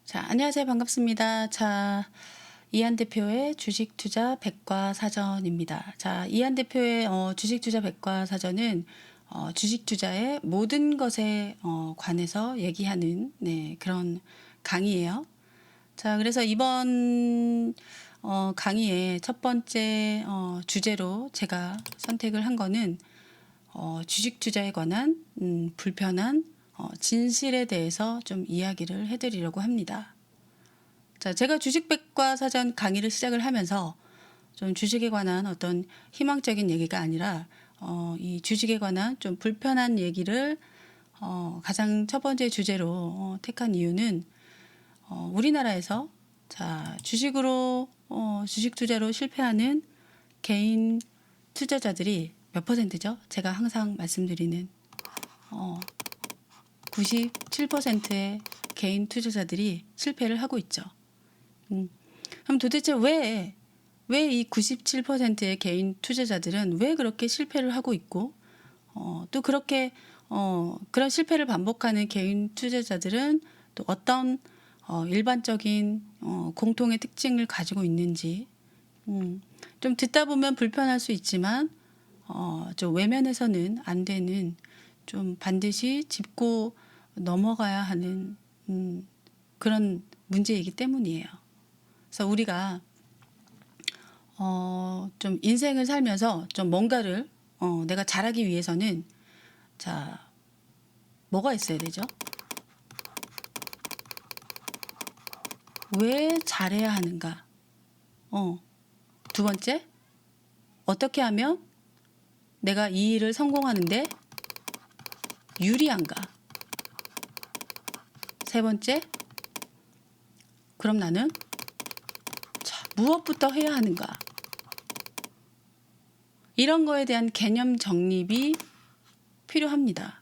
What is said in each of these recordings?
자, 안녕하세요. 반갑습니다. 자, 이한 대표의 주식 투자 백과사전입니다. 자, 이한 대표의 주식 투자 백과사전은 주식 투자의 모든 것에 관해서 얘기하는 그런 강의예요. 자, 그래서 이번 강의의 첫 번째 주제로 제가 선택을 한 거는 주식 투자에 관한 불편한 진실에 대해서 좀 이야기를 해드리려고 합니다. 자, 제가 주식백과사전 강의를 시작을 하면서 좀 주식에 관한 어떤 희망적인 얘기가 아니라 이 주식에 관한 좀 불편한 얘기를 가장 첫 번째 주제로 택한 이유는 우리나라에서 자, 주식으로 주식 투자로 실패하는 개인 투자자들이 몇 %죠? 제가 항상 말씀드리는 97%의 개인 투자자들이 실패를 하고 있죠. 그럼 도대체 왜 이 97%의 개인 투자자들은 왜 그렇게 실패를 하고 있고 또 그렇게 그런 실패를 반복하는 개인 투자자들은 또 어떤 일반적인 공통의 특징을 가지고 있는지 좀 듣다 보면 불편할 수 있지만 좀 외면해서는 안 되는 좀 반드시 짚고 넘어가야 하는 그런 문제이기 때문이에요. 그래서 우리가 좀 인생을 살면서 좀 뭔가를 내가 잘하기 위해서는 자, 뭐가 있어야 되죠? 왜 잘해야 하는가? 두 번째, 어떻게 하면 내가 이 일을 성공하는데 유리한가? 세 번째, 그럼 나는 자, 무엇부터 해야 하는가? 이런 거에 대한 개념 정립이 필요합니다.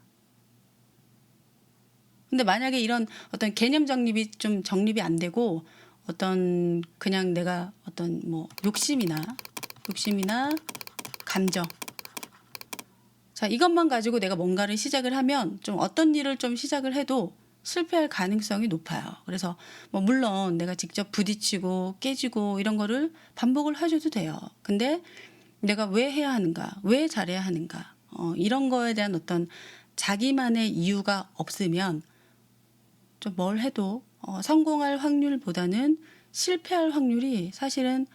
근데 만약에 이런 어떤 개념 정립이 좀 정립이 안 되고 어떤 그냥 내가 어떤 뭐 욕심이나 감정 자, 이것만 가지고 내가 뭔가를 시작을 하면 좀 어떤 일을 좀 시작을 해도 실패할 가능성이 높아요. 그래서 뭐 물론 내가 직접 부딪히고 깨지고 이런 거를 반복을 하셔도 돼요. 근데 내가 왜 해야 하는가? 왜 잘해야 하는가? 이런 거에 대한 어떤 자기만의 이유가 없으면 좀 뭘 해도 성공할 확률보다는 실패할 확률이 사실은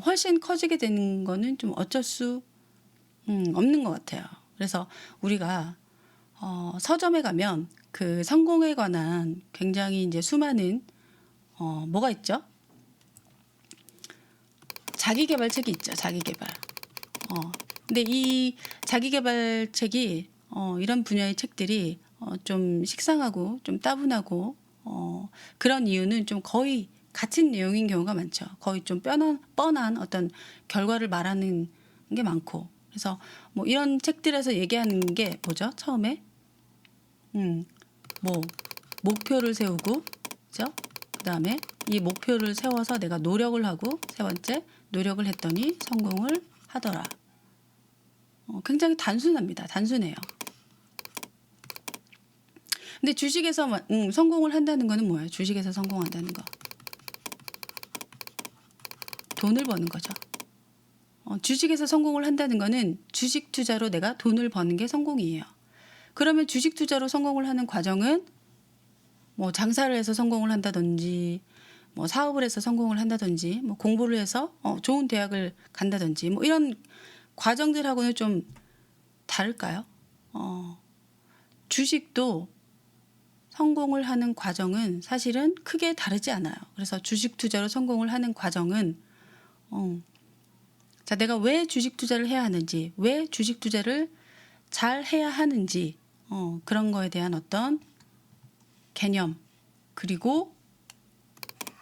훨씬 커지게 되는 거는 좀 어쩔 수 없는 것 같아요. 그래서 우리가 서점에 가면 그 성공에 관한 굉장히 이제 수많은 뭐가 있죠? 자기계발 책이 있죠. 자기계발. 근데 이 자기계발 책이 이런 분야의 책들이 좀 식상하고 좀 따분하고 그런 이유는 좀 거의 같은 내용인 경우가 많죠. 거의 좀 뻔한 어떤 결과를 말하는 게 많고 그래서 뭐 이런 책들에서 얘기하는 게 뭐죠? 처음에 뭐 목표를 세우고 그죠? 그다음에 이 목표를 세워서 내가 노력을 하고 세 번째 노력을 했더니 성공을 하더라. 굉장히 단순합니다. 단순해요. 근데 주식에서 성공을 한다는 거는 뭐예요? 주식에서 성공한다는 거. 돈을 버는 거죠. 주식에서 성공을 한다는 거는 주식 투자로 내가 돈을 버는 게 성공이에요. 그러면 주식 투자로 성공을 하는 과정은 뭐 장사를 해서 성공을 한다든지 뭐 사업을 해서 성공을 한다든지 뭐 공부를 해서 좋은 대학을 간다든지 뭐 이런 과정들하고는 좀 다를까요? 주식도 성공을 하는 과정은 사실은 크게 다르지 않아요. 그래서 주식 투자로 성공을 하는 과정은 자, 내가 왜 주식 투자를 해야 하는지, 왜 주식 투자를 잘 해야 하는지 그런 거에 대한 어떤 개념 그리고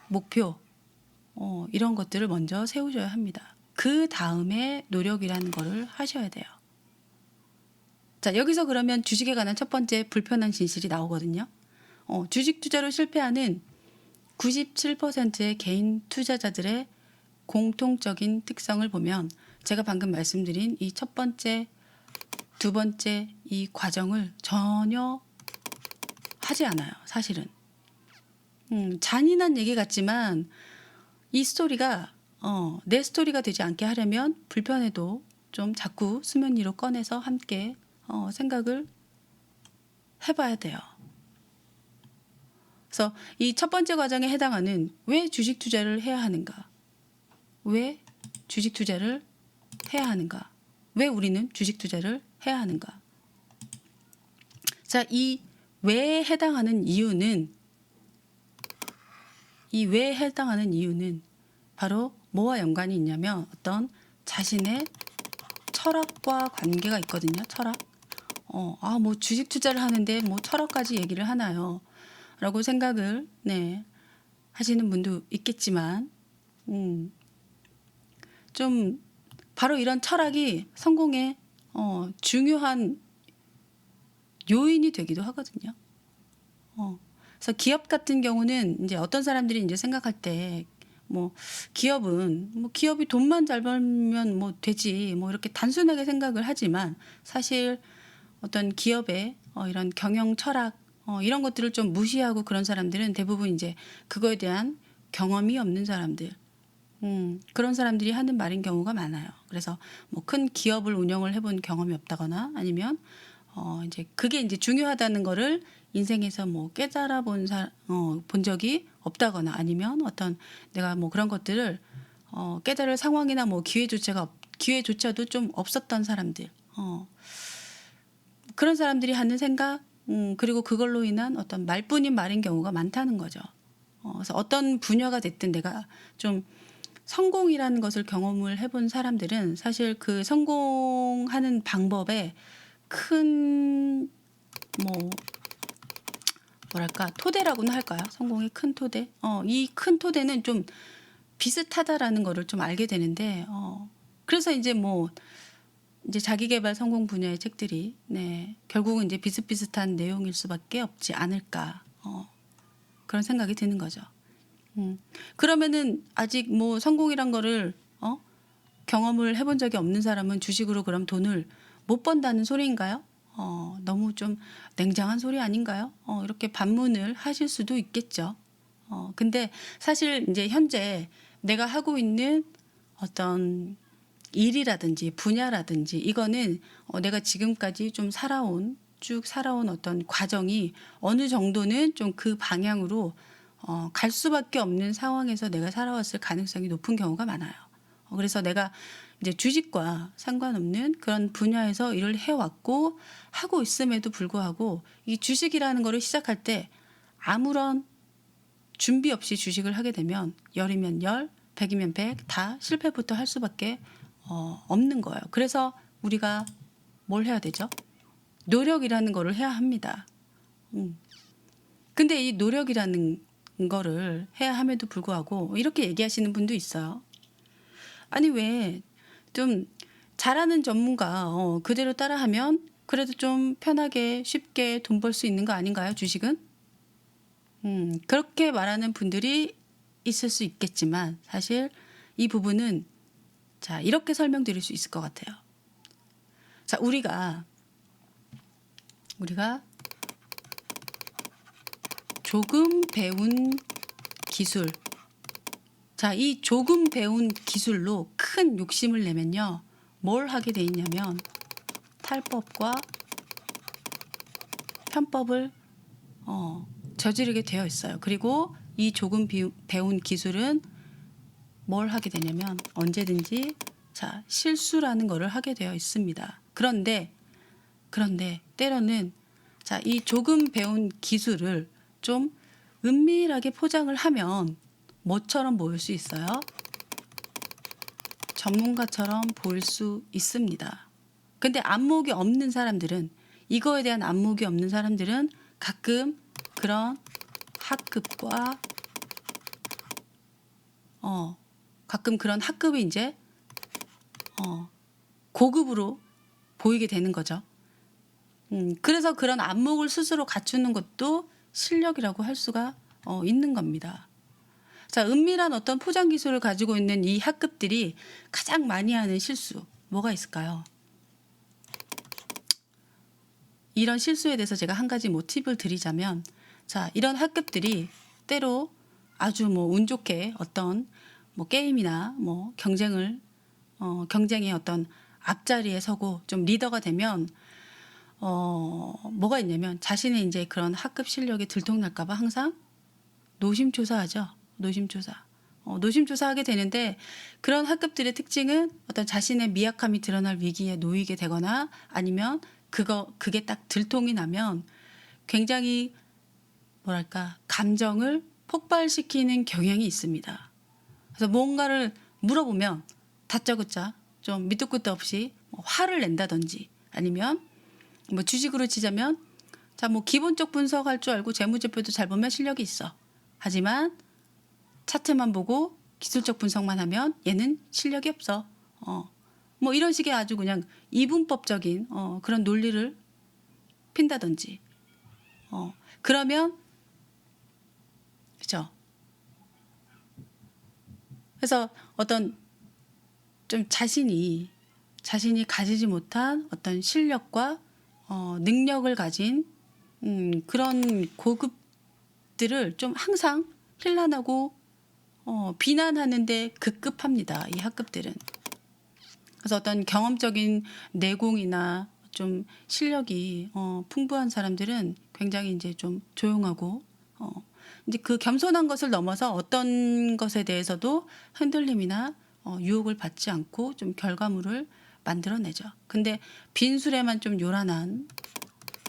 목표 이런 것들을 먼저 세우셔야 합니다. 그 다음에 노력이라는 거를 하셔야 돼요. 자, 여기서 그러면 주식에 관한 첫 번째 불편한 진실이 나오거든요. 주식 투자로 실패하는 97%의 개인 투자자들의 공통적인 특성을 보면 제가 방금 말씀드린 이 첫 번째, 두 번째 이 과정을 전혀 하지 않아요. 사실은. 잔인한 얘기 같지만 이 스토리가 내 스토리가 되지 않게 하려면 불편해도 좀 자꾸 수면 위로 꺼내서 함께 생각을 해봐야 돼요. 그래서 이 첫 번째 과정에 해당하는 왜 주식 투자를 해야 하는가? 왜 주식 투자를 해야 하는가? 왜 우리는 주식 투자를 해야 하는가? 자, 이 왜에 해당하는 이유는 바로 뭐와 연관이 있냐면 어떤 자신의 철학과 관계가 있거든요. 철학. 뭐 주식 투자를 하는데 뭐 철학까지 얘기를 하나요? 라고 생각을 하시는 분도 있겠지만 좀 바로 이런 철학이 성공의 중요한 요인이 되기도 하거든요. 그래서 기업 같은 경우는 이제 어떤 사람들이 이제 생각할 때 뭐 기업은 뭐 기업이 돈만 잘 벌면 뭐 되지 뭐 이렇게 단순하게 생각을 하지만 사실 어떤 기업의 이런 경영 철학 이런 것들을 좀 무시하고 그런 사람들은 대부분 이제 그거에 대한 경험이 없는 사람들 그런 사람들이 하는 말인 경우가 많아요. 그래서 뭐 큰 기업을 운영을 해본 경험이 없다거나 아니면 이제 그게 이제 중요하다는 거를 인생에서 뭐 깨달아 본 적이 없다거나 아니면 어떤 내가 뭐 그런 것들을 깨달을 상황이나 뭐 기회조차도 좀 없었던 사람들 그런 사람들이 하는 생각 그리고 그걸로 인한 어떤 말뿐인 말인 경우가 많다는 거죠. 그래서 어떤 분야가 됐든 내가 좀 성공이라는 것을 경험을 해본 사람들은 사실 그 성공하는 방법에 큰 뭐랄까 토대라고는 할까요? 성공의 큰 토대. 이 큰 토대는 좀 비슷하다라는 거를 좀 알게 되는데 그래서 이제 이제 자기계발 성공 분야의 책들이 결국은 이제 비슷비슷한 내용일 수밖에 없지 않을까 그런 생각이 드는 거죠. 그러면은 아직 뭐 성공이란 거를 경험을 해본 적이 없는 사람은 주식으로 그럼 돈을 못 번다는 소리인가요? 너무 좀 냉정한 소리 아닌가요? 이렇게 반문을 하실 수도 있겠죠. 근데 사실 이제 현재 내가 하고 있는 어떤 일이라든지 분야라든지 이거는 내가 지금까지 좀 쭉 살아온 어떤 과정이 어느 정도는 좀 그 방향으로 갈 수밖에 없는 상황에서 내가 살아왔을 가능성이 높은 경우가 많아요. 그래서 내가 이제 주식과 상관없는 그런 분야에서 일을 해왔고 하고 있음에도 불구하고 이 주식이라는 거를 시작할 때 아무런 준비 없이 주식을 하게 되면 10이면 10, 100이면 100 다 실패부터 할 수밖에 없는 거예요. 그래서 우리가 뭘 해야 되죠? 노력이라는 거를 해야 합니다. 근데 이 노력이라는 거를 해야 함에도 불구하고 이렇게 얘기하시는 분도 있어요. 아니 왜 좀 잘하는 전문가 그대로 따라하면 그래도 좀 편하게 쉽게 돈 벌 수 있는 거 아닌가요? 주식은? 그렇게 말하는 분들이 있을 수 있겠지만 사실 이 부분은 자 이렇게 설명드릴 수 있을 것 같아요. 자 우리가 조금 배운 기술 자, 이 조금 배운 기술로 큰 욕심을 내면요. 뭘 하게 돼 있냐면 탈법과 편법을 저지르게 되어 있어요. 그리고 이 조금 배운 기술은 뭘 하게 되냐면 언제든지 자, 실수라는 거를 하게 되어 있습니다. 그런데 때로는 자, 이 조금 배운 기술을 좀 은밀하게 포장을 하면 뭐처럼 보일 수 있어요? 전문가처럼 보일 수 있습니다. 근데 안목이 없는 사람들은 이거에 대한 안목이 없는 사람들은 가끔 그런 학급과 가끔 그런 학급이 이제 고급으로 보이게 되는 거죠. 그래서 그런 안목을 스스로 갖추는 것도 실력이라고 할 수가 있는 겁니다. 자, 은밀한 어떤 포장 기술을 가지고 있는 이 학급들이 가장 많이 하는 실수 뭐가 있을까요? 이런 실수에 대해서 제가 한 가지 팁을 드리자면 자, 이런 학급들이 때로 아주 뭐 운 좋게 어떤 뭐 게임이나 뭐 경쟁의 어떤 앞자리에 서고 좀 리더가 되면 뭐가 있냐면 자신의 이제 그런 학급 실력이 들통날까 봐 항상 노심초사하죠. 노심초사. 노심초사하게 되는데 그런 학급들의 특징은 어떤 자신의 미약함이 드러날 위기에 놓이게 되거나 아니면 그게 딱 들통이 나면 굉장히 뭐랄까 감정을 폭발시키는 경향이 있습니다. 그래서 뭔가를 물어보면 다짜고짜 좀 밑도 끝도 없이 뭐 화를 낸다든지 아니면 뭐 주식으로 치자면 자 뭐 기본적 분석할 줄 알고 재무제표도 잘 보면 실력이 있어. 하지만 차트만 보고 기술적 분석만 하면 얘는 실력이 없어. 뭐 이런 식의 아주 그냥 이분법적인 그런 논리를 핀다든지. 그러면 그죠. 그래서 어떤 좀 자신이 가지지 못한 어떤 실력과 능력을 가진 그런 고급들을 좀 항상 힐난하고 비난하는데 급급합니다. 이 학급들은. 그래서 어떤 경험적인 내공이나 좀 실력이 풍부한 사람들은 굉장히 이제 좀 조용하고 이제 그 겸손한 것을 넘어서 어떤 것에 대해서도 흔들림이나 유혹을 받지 않고 좀 결과물을 만들어내죠. 근데 빈술에만 좀 요란한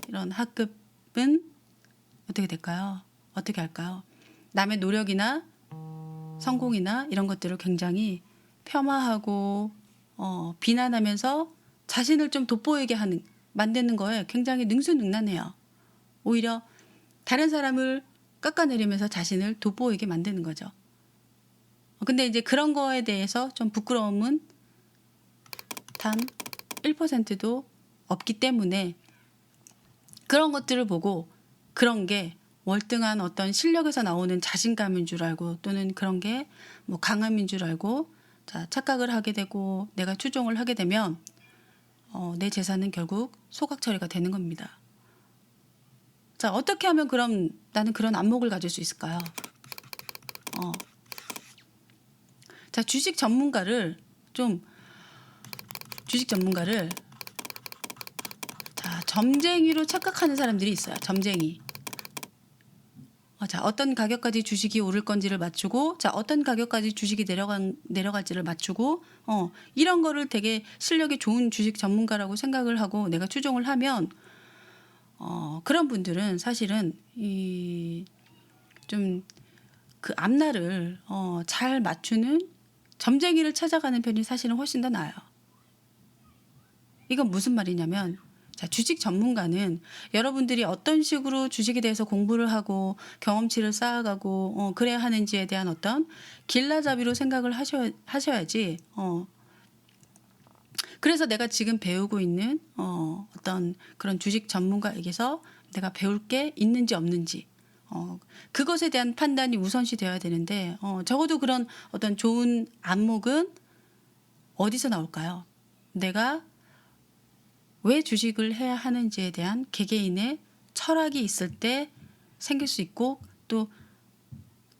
이런 학급은 어떻게 될까요? 어떻게 할까요? 남의 노력이나 성공이나 이런 것들을 굉장히 폄하하고 비난하면서 자신을 좀 돋보이게 만드는 거에 굉장히 능수능란해요. 오히려 다른 사람을 깎아내리면서 자신을 돋보이게 만드는 거죠. 근데 이제 그런 거에 대해서 좀 부끄러움은 단 1%도 없기 때문에 그런 것들을 보고 그런 게 월등한 어떤 실력에서 나오는 자신감인 줄 알고 또는 그런 게 뭐 강함인 줄 알고 자 착각을 하게 되고 내가 추종을 하게 되면 내 재산은 결국 소각 처리가 되는 겁니다. 자 어떻게 하면 그럼 나는 그런 안목을 가질 수 있을까요? 자 주식 전문가를 자 점쟁이로 착각하는 사람들이 있어요. 점쟁이. 자, 어떤 가격까지 주식이 오를 건지를 맞추고, 자, 어떤 가격까지 주식이 내려갈지를 맞추고, 이런 거를 되게 실력이 좋은 주식 전문가라고 생각을 하고 내가 추종을 하면, 그런 분들은 사실은 좀 그 앞날을 잘 맞추는 점쟁이를 찾아가는 편이 사실은 훨씬 더 나아요. 이건 무슨 말이냐면, 자, 주식 전문가는 여러분들이 어떤 식으로 주식에 대해서 공부를 하고 경험치를 쌓아가고 그래야 하는지에 대한 어떤 길라잡이로 생각을 하셔야지. 그래서 내가 지금 배우고 있는 어떤 그런 주식 전문가에게서 내가 배울 게 있는지 없는지 그것에 대한 판단이 우선시 되어야 되는데 적어도 그런 어떤 좋은 안목은 어디서 나올까요? 내가 왜 주식을 해야 하는지에 대한 개개인의 철학이 있을 때 생길 수 있고 또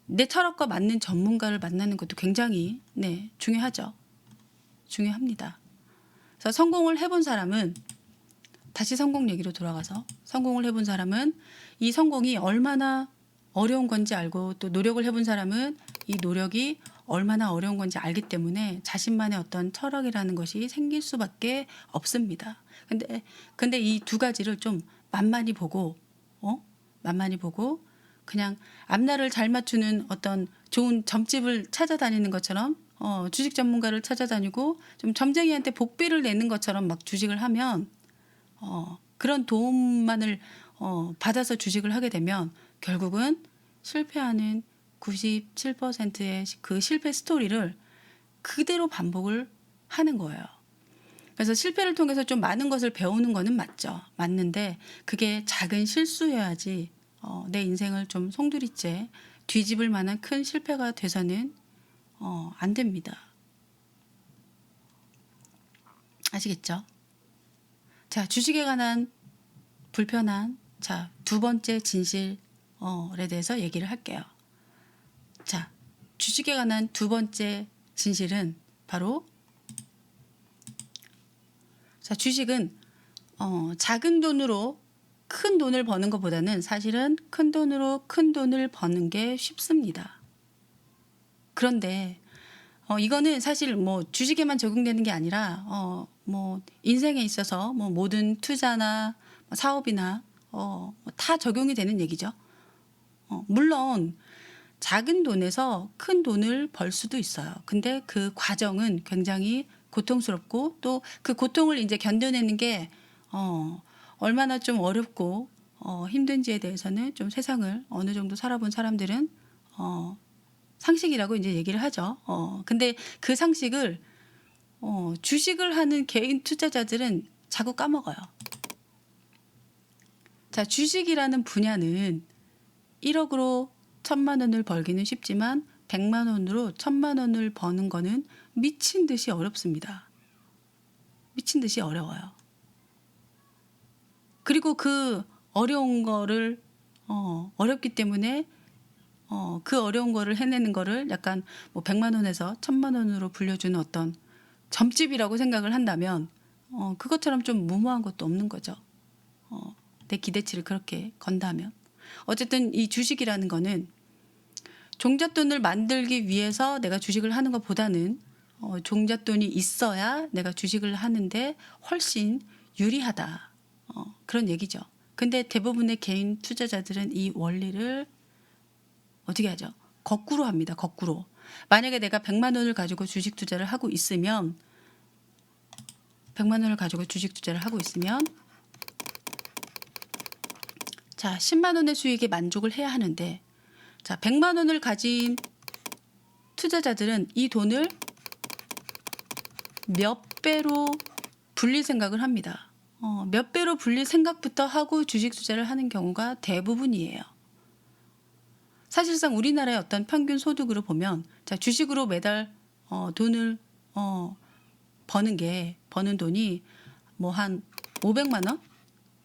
내 철학과 맞는 전문가를 만나는 것도 굉장히 중요하죠. 중요합니다. 그래서 성공을 해본 사람은 다시 성공 얘기로 돌아가서 성공을 해본 사람은 이 성공이 얼마나 어려운 건지 알고 또 노력을 해본 사람은 이 노력이 얼마나 어려운 건지 알기 때문에 자신만의 어떤 철학이라는 것이 생길 수밖에 없습니다. 근데 이 두 가지를 좀 만만히 보고 그냥 앞날을 잘 맞추는 어떤 좋은 점집을 찾아다니는 것처럼 주식 전문가를 찾아다니고 좀 점쟁이한테 복비를 내는 것처럼 막 주식을 하면 그런 도움만을 받아서 주식을 하게 되면 결국은 실패하는 97%의 그 실패 스토리를 그대로 반복을 하는 거예요. 그래서 실패를 통해서 좀 많은 것을 배우는 거는 맞는데 그게 작은 실수여야지 내 인생을 좀 송두리째 뒤집을 만한 큰 실패가 돼서는 안 됩니다. 아시겠죠? 자, 주식에 관한 불편한 두 번째 진실에 대해서 얘기를 할게요. 자, 주식에 관한 두 번째 진실은 바로 자, 주식은 작은 돈으로 큰 돈을 버는 것보다는 사실은 큰 돈으로 큰 돈을 버는 게 쉽습니다. 그런데 이거는 사실 뭐 주식에만 적용되는 게 아니라 뭐 인생에 있어서 뭐 모든 투자나 사업이나 다 적용이 되는 얘기죠. 물론 작은 돈에서 큰 돈을 벌 수도 있어요. 근데 그 과정은 굉장히 고통스럽고 또 그 고통을 이제 견뎌내는 게 얼마나 좀 어렵고 힘든지에 대해서는 좀 세상을 어느 정도 살아본 사람들은 상식이라고 이제 얘기를 하죠. 근데 그 상식을 주식을 하는 개인 투자자들은 자꾸 까먹어요. 자, 주식이라는 분야는 1억으로 1,000만 원을 벌기는 쉽지만 100만 원으로 1,000만 원을 버는 거는 미친 듯이 어렵습니다. 미친 듯이 어려워요. 그리고 그 어려운 거를 어렵기 때문에 그 어려운 거를 해내는 거를 약간 뭐 100만 원에서 1,000만 원으로 불려주는 어떤 점집이라고 생각을 한다면 그것처럼 좀 무모한 것도 없는 거죠. 내 기대치를 그렇게 건다면. 어쨌든 이 주식이라는 거는 종잣돈을 만들기 위해서 내가 주식을 하는 것보다는 종잣돈이 있어야 내가 주식을 하는데 훨씬 유리하다. 그런 얘기죠. 근데 대부분의 개인 투자자들은 이 원리를 어떻게 하죠? 거꾸로 합니다. 거꾸로. 만약에 내가 100만 원을 가지고 주식 투자를 하고 있으면 100만 원을 가지고 주식 투자를 하고 있으면 자, 10만 원의 수익에 만족을 해야 하는데 자, 100만 원을 가진 투자자들은 이 돈을 몇 배로 불릴 생각을 합니다. 몇 배로 불릴 생각부터 하고 주식 투자를 하는 경우가 대부분이에요. 사실상 우리나라의 어떤 평균 소득으로 보면 자, 주식으로 매달 돈을 버는 돈이 뭐 한 500만 원?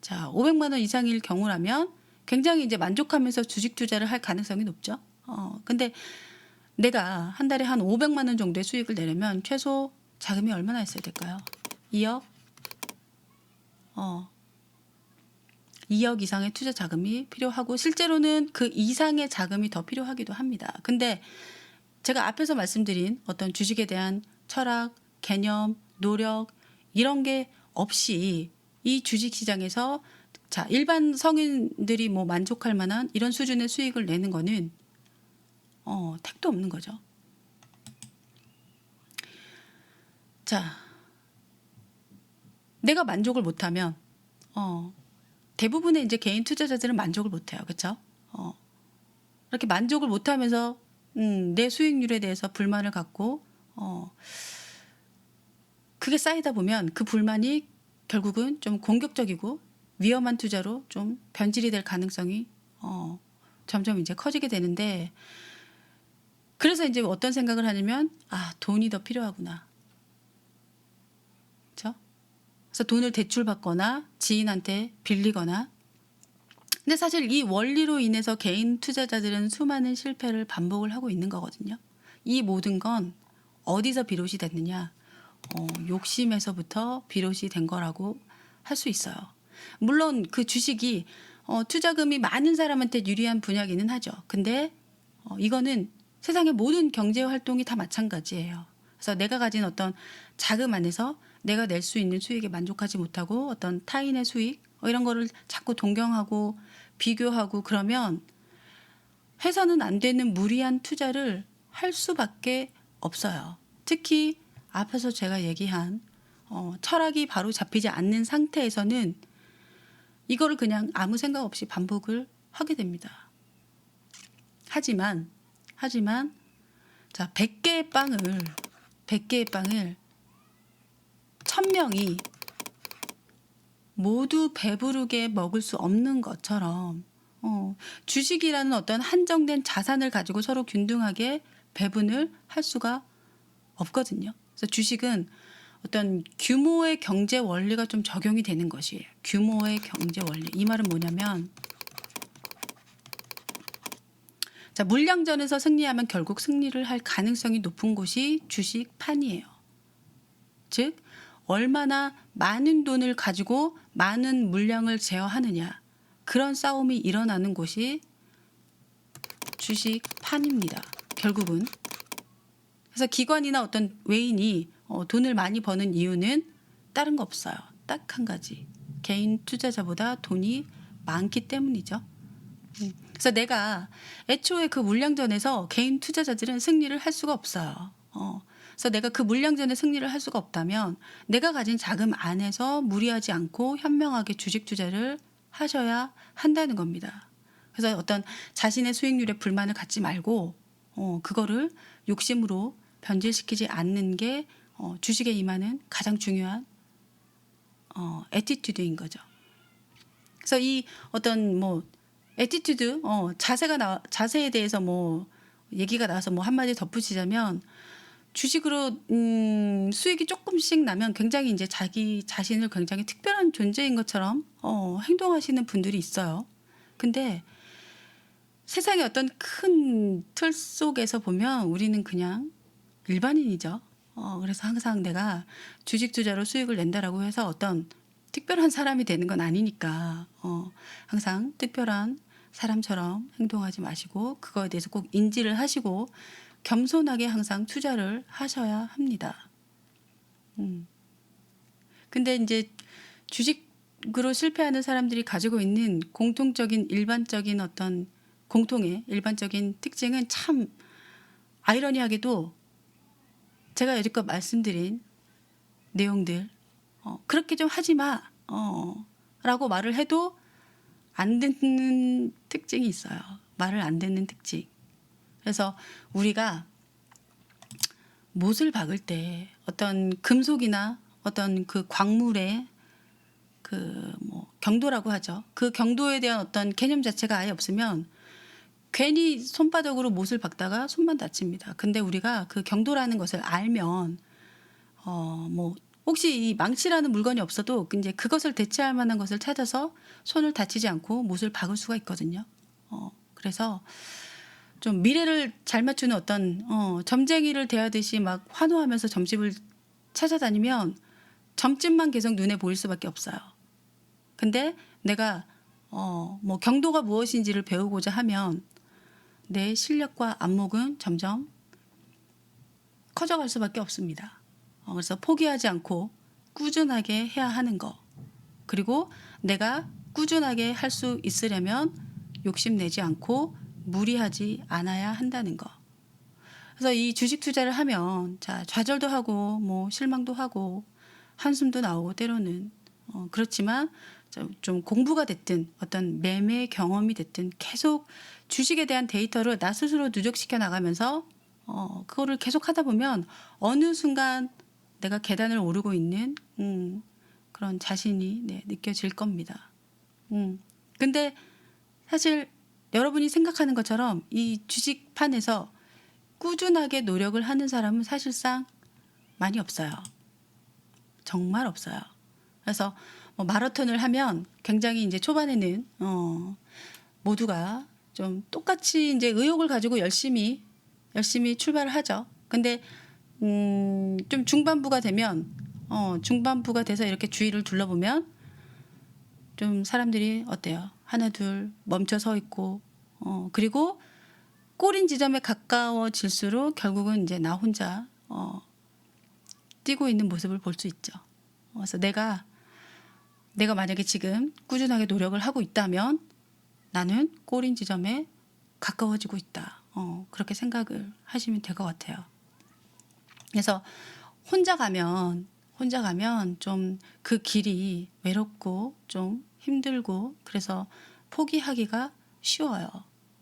자, 500만 원 이상일 경우라면 굉장히 이제 만족하면서 주식 투자를 할 가능성이 높죠. 근데 내가 한 달에 한 500만 원 정도의 수익을 내려면 최소 자금이 얼마나 있어야 될까요? 2억? 2억 이상의 투자 자금이 필요하고 실제로는 그 이상의 자금이 더 필요하기도 합니다. 근데 제가 앞에서 말씀드린 어떤 주식에 대한 철학, 개념, 노력 이런 게 없이 이 주식 시장에서 자, 일반 성인들이 뭐 만족할 만한 이런 수준의 수익을 내는 거는 택도 없는 거죠. 자, 내가 만족을 못하면 대부분의 이제 개인 투자자들은 만족을 못해요. 그렇죠? 이렇게 만족을 못하면서 내 수익률에 대해서 불만을 갖고 그게 쌓이다 보면 그 불만이 결국은 좀 공격적이고 위험한 투자로 좀 변질이 될 가능성이 점점 이제 커지게 되는데 그래서 이제 어떤 생각을 하냐면 돈이 더 필요하구나. 그렇죠? 그래서 돈을 대출받거나 지인한테 빌리거나 근데 사실 이 원리로 인해서 개인 투자자들은 수많은 실패를 반복을 하고 있는 거거든요. 이 모든 건 어디서 비롯이 됐느냐? 욕심에서부터 비롯이 된 거라고 할 수 있어요. 물론 그 주식이 투자금이 많은 사람한테 유리한 분야기는 하죠. 근데 이거는 세상의 모든 경제 활동이 다 마찬가지예요. 그래서 내가 가진 어떤 자금 안에서 내가 낼 수 있는 수익에 만족하지 못하고 어떤 타인의 수익 이런 거를 자꾸 동경하고 비교하고 그러면 해서는 안 되는 무리한 투자를 할 수밖에 없어요. 특히 앞에서 제가 얘기한 철학이 바로 잡히지 않는 상태에서는 이거를 그냥 아무 생각 없이 반복을 하게 됩니다. 하지만 자, 100개의 빵을 1000명이 모두 배부르게 먹을 수 없는 것처럼 주식이라는 어떤 한정된 자산을 가지고 서로 균등하게 배분을 할 수가 없거든요. 그래서 주식은 어떤 규모의 경제 원리가 좀 적용이 되는 것이에요. 규모의 경제 원리. 이 말은 뭐냐면 자, 물량전에서 승리하면 결국 승리를 할 가능성이 높은 곳이 주식판이에요. 즉 얼마나 많은 돈을 가지고 많은 물량을 제어하느냐, 그런 싸움이 일어나는 곳이 주식판입니다. 결국은. 그래서 기관이나 어떤 외인이 돈을 많이 버는 이유는 다른 거 없어요. 딱 한 가지. 개인 투자자보다 돈이 많기 때문이죠. 그래서 내가 애초에 그 물량전에서 개인 투자자들은 승리를 할 수가 없어요. 그래서 내가 그 물량전에 승리를 할 수가 없다면 내가 가진 자금 안에서 무리하지 않고 현명하게 주식 투자를 하셔야 한다는 겁니다. 그래서 어떤 자신의 수익률에 불만을 갖지 말고 그거를 욕심으로 변질시키지 않는 게 주식에 임하는 가장 중요한 애티튜드인 거죠. 그래서 이 어떤 뭐 애티튜드, 자세에 대해서 뭐 얘기가 나와서 뭐 한마디 덧붙이자면, 주식으로 수익이 조금씩 나면 굉장히 이제 자기 자신을 굉장히 특별한 존재인 것처럼 행동하시는 분들이 있어요. 근데 세상의 어떤 큰 틀 속에서 보면 우리는 그냥 일반인이죠. 그래서 항상 내가 주식 투자로 수익을 낸다라고 해서 어떤 특별한 사람이 되는 건 아니니까 항상 특별한 사람처럼 행동하지 마시고 그거에 대해서 꼭 인지를 하시고 겸손하게 항상 투자를 하셔야 합니다. 근데 이제 주식으로 실패하는 사람들이 가지고 있는 공통적인 일반적인 어떤 공통의 일반적인 특징은 참 아이러니하게도 제가 여지껏 말씀드린 내용들 그렇게 좀 하지 마 라고 말을 해도 안 듣는 특징이 있어요. 말을 안 듣는 특징. 그래서 우리가 못을 박을 때 어떤 금속이나 어떤 그 광물의 그 뭐 경도라고 하죠. 그 경도에 대한 어떤 개념 자체가 아예 없으면 괜히 손바닥으로 못을 박다가 손만 다칩니다. 근데 우리가 그 경도라는 것을 알면 뭐 혹시 이 망치라는 물건이 없어도 이제 그것을 대체할 만한 것을 찾아서 손을 다치지 않고 못을 박을 수가 있거든요. 그래서 좀 미래를 잘 맞추는 어떤 점쟁이를 대하듯이 막 환호하면서 점집을 찾아다니면 점집만 계속 눈에 보일 수밖에 없어요. 근데 내가 뭐 경도가 무엇인지를 배우고자 하면 내 실력과 안목은 점점 커져갈 수밖에 없습니다. 그래서 포기하지 않고 꾸준하게 해야 하는 거. 그리고 내가 꾸준하게 할 수 있으려면 욕심내지 않고 무리하지 않아야 한다는 거. 그래서 이 주식 투자를 하면 자, 좌절도 하고 뭐 실망도 하고 한숨도 나오고 때로는 그렇지만 좀 공부가 됐든 어떤 매매 경험이 됐든 계속 주식에 대한 데이터를 나 스스로 누적시켜 나가면서 그거를 계속 하다 보면 어느 순간 내가 계단을 오르고 있는 그런 자신이 느껴질 겁니다. 근데 사실 여러분이 생각하는 것처럼 이 주식판에서 꾸준하게 노력을 하는 사람은 사실상 많이 없어요. 정말 없어요. 그래서 뭐 마라톤을 하면 굉장히 이제 초반에는 모두가 좀 똑같이 이제 의욕을 가지고 열심히 출발을 하죠. 근데 좀 중반부가 되면 중반부가 돼서 이렇게 주위를 둘러보면 좀 사람들이 어때요? 하나 둘 멈춰 서 있고 그리고 꼬린 지점에 가까워질수록 결국은 이제 나 혼자 뛰고 있는 모습을 볼 수 있죠. 그래서 내가 만약에 지금 꾸준하게 노력을 하고 있다면 나는 꼬린 지점에 가까워지고 있다. 그렇게 생각을 하시면 될 것 같아요. 그래서 혼자 가면 좀 그 길이 외롭고 좀 힘들고 그래서 포기하기가 쉬워요.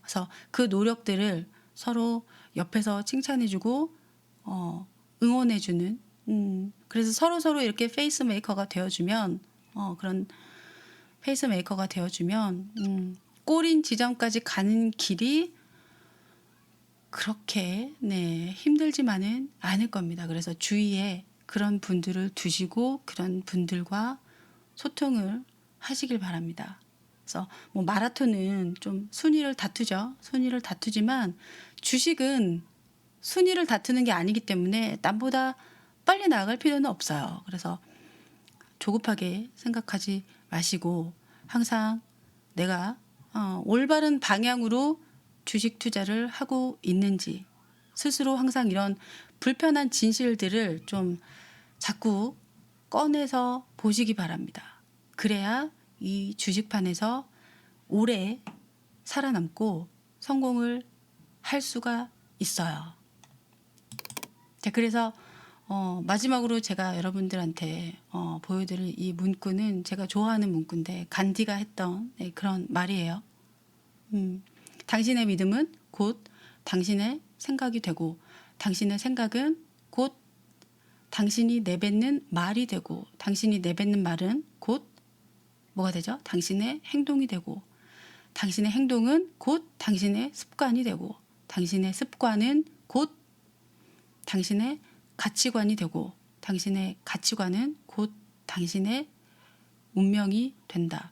그래서 그 노력들을 서로 옆에서 칭찬해주고 응원해주는 그래서 서로 이렇게 페이스메이커가 되어주면 그런 페이스메이커가 되어주면 꼬린 지점까지 가는 길이 그렇게 힘들지만은 않을 겁니다. 그래서 주위에 그런 분들을 두시고 그런 분들과 소통을 하시길 바랍니다. 그래서 뭐 마라톤은 좀 순위를 다투죠. 순위를 다투지만 주식은 순위를 다투는 게 아니기 때문에 남보다 빨리 나아갈 필요는 없어요. 그래서 조급하게 생각하지 마시고 항상 내가 올바른 방향으로 주식 투자를 하고 있는지 스스로 항상 이런 불편한 진실들을 좀 자꾸 꺼내서 보시기 바랍니다. 그래야 이 주식판에서 오래 살아남고 성공을 할 수가 있어요. 자, 그래서 마지막으로 제가 여러분들한테 보여드릴 이 문구는 제가 좋아하는 문구인데 간디가 했던 그런 말이에요. 당신의 믿음은 곧 당신의 생각이 되고 당신의 생각은 곧 당신이 내뱉는 말이 되고 당신이 내뱉는 말은 곧 뭐가 되죠? 당신의 행동이 되고 당신의 행동은 곧 당신의 습관이 되고 당신의 습관은 곧 당신의 가치관이 되고 당신의 가치관은 곧 당신의 운명이 된다.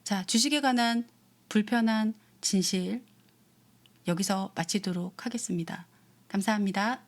자, 주식에 관한 불편한 진실 여기서 마치도록 하겠습니다. 감사합니다.